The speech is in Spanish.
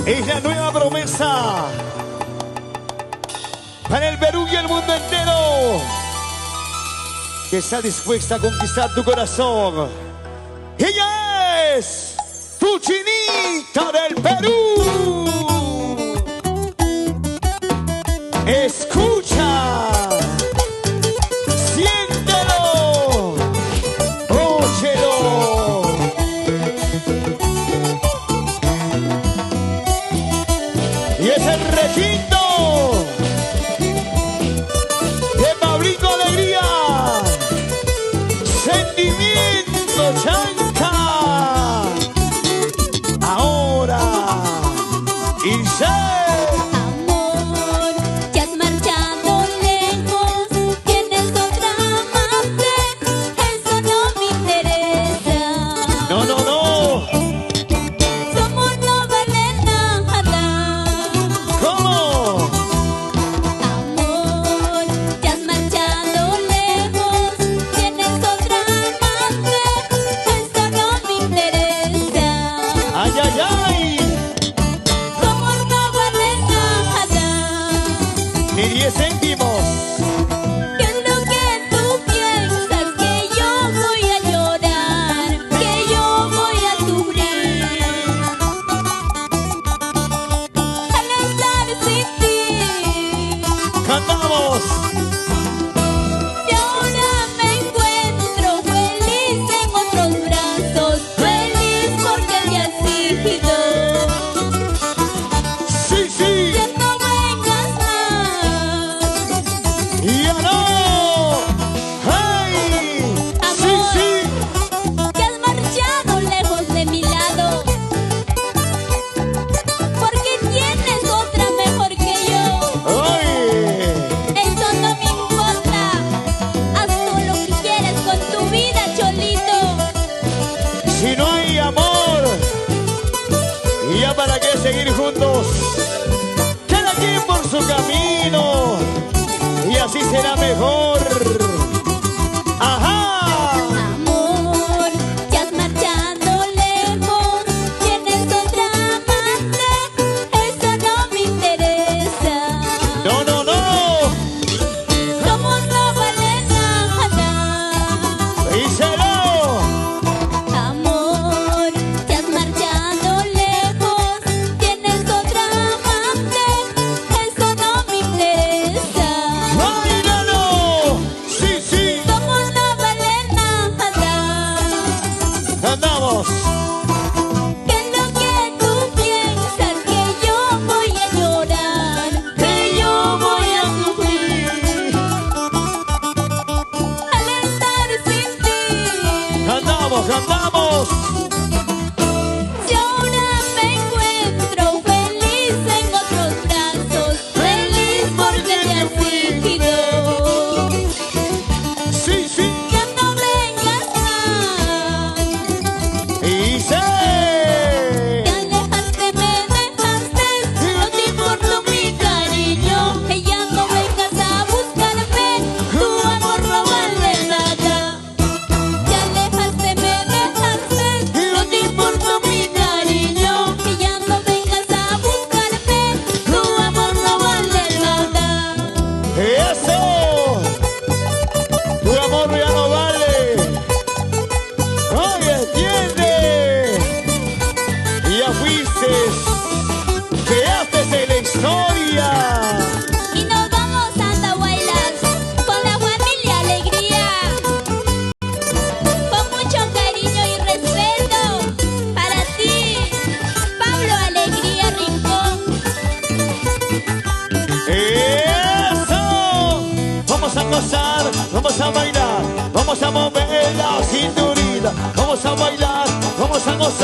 Es la nueva promesa para el Perú y el mundo entero, que está dispuesta a conquistar tu corazón. Ella es tu chinita del Perú. Escucha, siéntelo, óyelo. Y es el requinto de Pablito Alegría, Sentimiento Chanca. Ahora, Ilse. ¿Para qué seguir juntos? Cada quien por su camino, y así será mejor. ¡Ajá! Amor, ya has marchado lejos, tienes otra amante, eso no me interesa. No, no, no. Como no vale nada. Díselo. Amor, ya has marchado lejos, tienes otra amante, eso no me interesa. ¡Báilalo! ¡Sí, sí! Como no vale nada. ¡Andamos! ¿Qué es lo que tú piensas? Que yo voy a llorar, que yo voy a sufrir al estar sin ti. ¡Andamos, andamos! Si ahora me encuentro feliz en otros brazos, feliz porque te has ido. ¡Sí, sí! Ya no vengas más. ¡Dice! Te alejaste, me dejaste, no te importó mi cariño. Que ya no vengas a buscarme, tu amor no vale nada. Te alejaste, me dejaste, no te importó mi cariño. Que ya no vengas a buscarme, tu amor no vale nada. ¡Eso! Tu amor ya no vale. ¡Oye, entiende! Ya fuiste, quedaste en la historia. Y nos vamos a Andahuaylas con la familia Alegría, con mucho cariño y respeto para ti, Pablo Alegría Rincón. ¡Eso! Vamos a gozar, vamos a bailar, vamos a mover la cinturita, vamos a bailar, vamos a gozar.